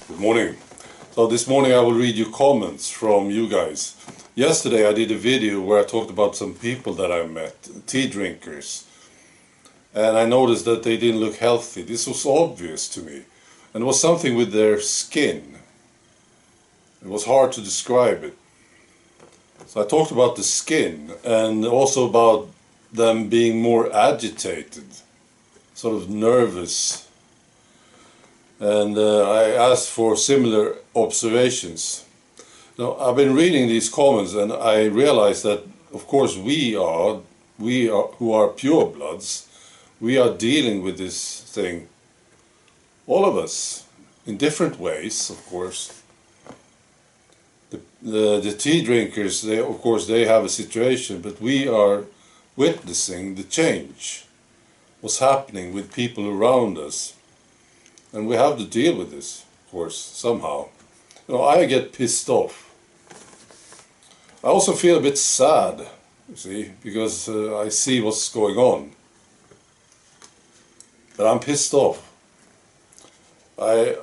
Good morning. So this morning I will read you comments from you guys. Yesterday I did a video where I talked about some people that I met, tea drinkers. And I noticed that they didn't look healthy. This was obvious to me. And it was something with their skin. It was hard to describe it. So I talked about the skin and also about them being more agitated, sort of nervous. And I asked for similar observations. Now, I've been reading these comments and I realized that, of course, we are who are purebloods, we are dealing with this thing, all of us, in different ways, of course. The tea drinkers, they have a situation, but we are witnessing the change, what's happening with people around us. And we have to deal with this, of course, somehow. You know, I get pissed off. I also feel a bit sad, you see, because I see what's going on. But I'm pissed off. I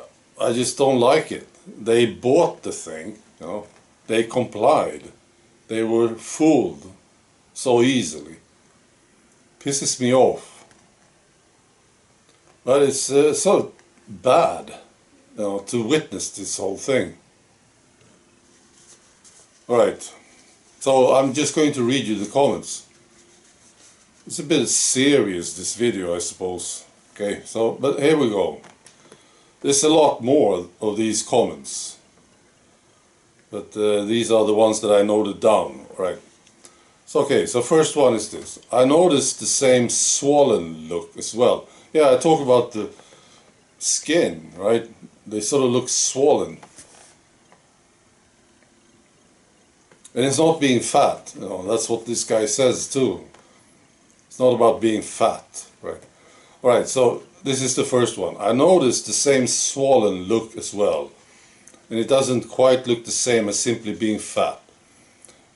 just don't like it. They bought the thing, you know. They complied. They were fooled so easily. Pisses me off. But it's so bad, you know, to witness this whole thing. Alright, so I'm just going to read you the comments. It's a bit serious, this video, I suppose. Okay, so, but here we go. There's a lot more of these comments. But these are the ones that I noted down, right? So, okay, so first one is this. I noticed the same swollen look as well. Yeah, I talk about the skin, right? They sort of look swollen. And it's not being fat, you know, that's what this guy says too. It's not about being fat, right? Alright, so this is the first one. I noticed the same swollen look as well. And it doesn't quite look the same as simply being fat.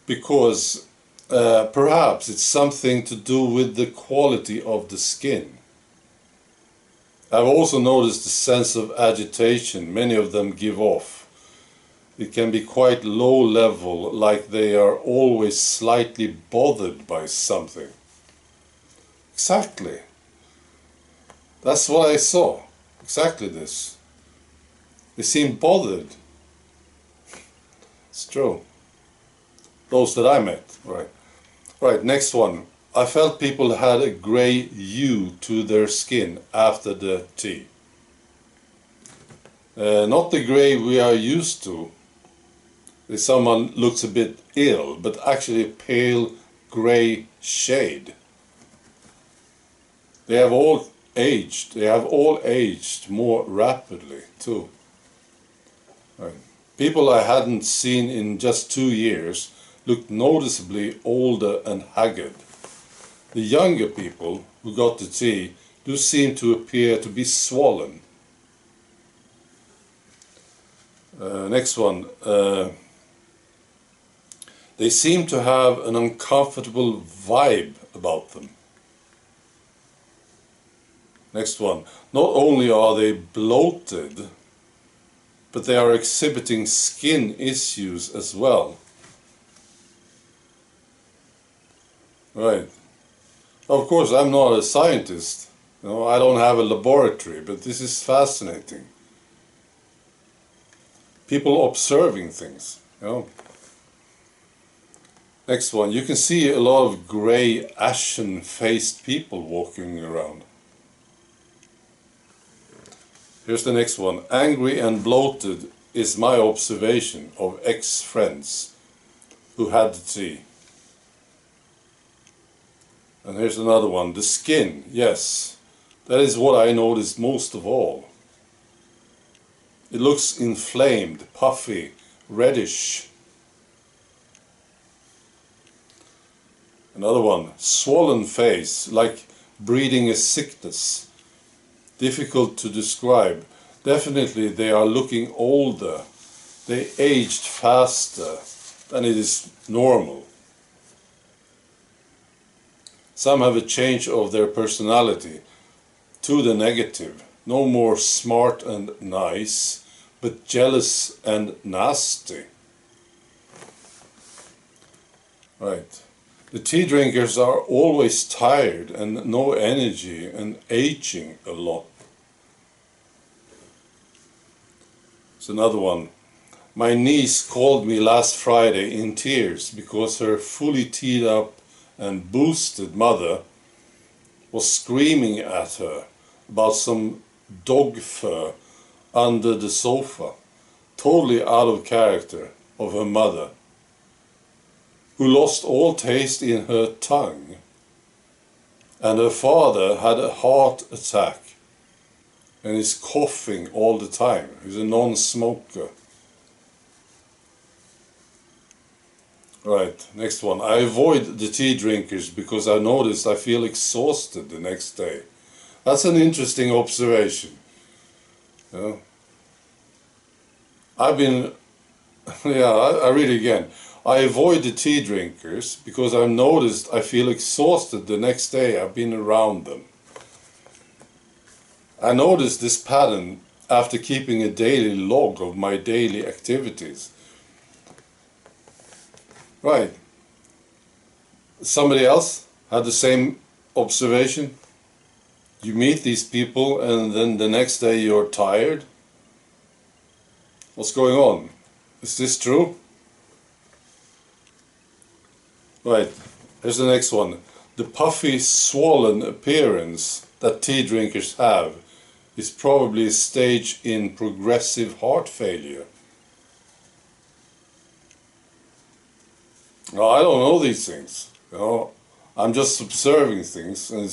Because perhaps it's something to do with the quality of the skin. I've also noticed the sense of agitation many of them give off. It can be quite low level, like they are always slightly bothered by something. Exactly. That's what I saw. Exactly this. They seem bothered. It's true. Those that I met, right. Right, next one. I felt people had a grey hue to their skin after the tea. Not the grey we are used to. If someone looks a bit ill, but actually a pale grey shade. They have all aged. They have all aged more rapidly too. Right. People I hadn't seen in just 2 years looked noticeably older and haggard. The younger people who got the tea do seem to appear to be swollen. Next one. They seem to have an uncomfortable vibe about them. Next one. Not only are they bloated, but they are exhibiting skin issues as well. Right. Of course, I'm not a scientist. You know, I don't have a laboratory, but this is fascinating. People observing things, you know. Next one. You can see a lot of grey, ashen-faced people walking around. Here's the next one. Angry and bloated is my observation of ex-friends who had the tea. And here's another one. The skin, yes. That is what I noticed most of all. It looks inflamed, puffy, reddish. Another one. Swollen face, like breeding a sickness. Difficult to describe. Definitely they are looking older. They aged faster than it is normal. Some have a change of their personality to the negative. No more smart and nice, but jealous and nasty. Right. The tea drinkers are always tired and no energy and aging a lot. It's another one. My niece called me last Friday in tears because her fully teed up and boosted mother was screaming at her about some dog fur under the sofa, totally out of character of her mother, who lost all taste in her tongue, and her father had a heart attack and is coughing all the time. He's a non-smoker. Right, next one. I avoid the tea drinkers because I noticed I feel exhausted the next day. That's an interesting observation. Yeah. I've been, I read it again. I avoid the tea drinkers because I've noticed I feel exhausted the next day I've been around them. I noticed this pattern after keeping a daily log of my daily activities. Right. Somebody else had the same observation? You meet these people and then the next day you're tired? What's going on? Is this true? Right, here's the next one. The puffy, swollen appearance that tea drinkers have is probably a stage in progressive heart failure. Now, I don't know these things. I'm just observing things, and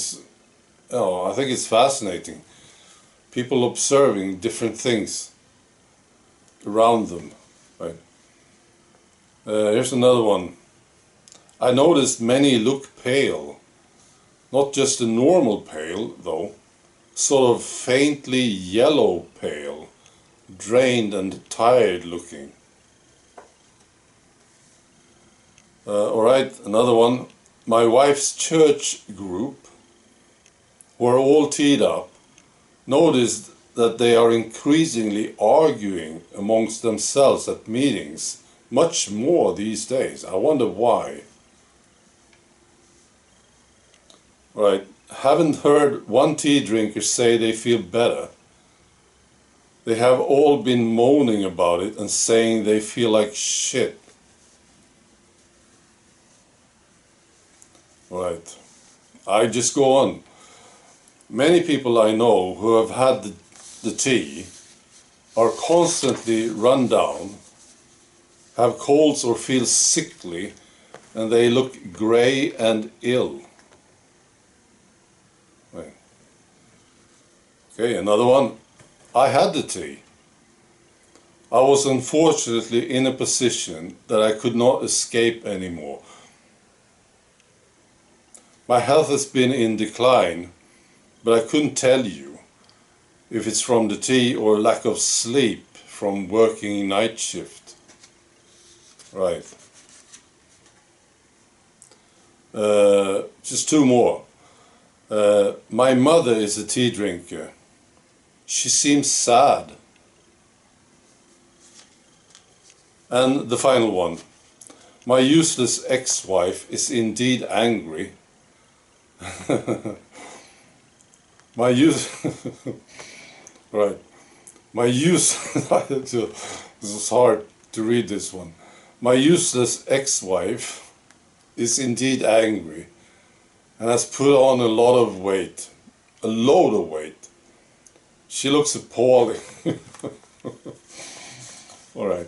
I think it's fascinating. People observing different things around them. Right. Here's another one. I noticed many look pale. Not just a normal pale, though. Sort of faintly yellow pale. Drained and tired looking. Alright, another one. My wife's church group, who are all teed up, noticed that they are increasingly arguing amongst themselves at meetings, much more these days. I wonder why. Right, haven't heard one tea drinker say they feel better. They have all been moaning about it and saying they feel like shit. Right, I just go on. Many people I know who have had the tea are constantly run down, have colds or feel sickly, and they look grey and ill. Right. Okay, another one. I had the tea. I was unfortunately in a position that I could not escape anymore. My health has been in decline, but I couldn't tell you if it's from the tea or lack of sleep from working night shift. Right. Just two more. My mother is a tea drinker. She seems sad. And the final one. My useless ex-wife is indeed angry. Right. This is hard to read this one. My useless ex-wife is indeed angry and has put on a lot of weight. A load of weight. She looks appalling. Alright.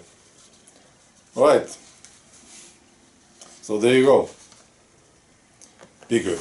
Alright. So there you go. Be good.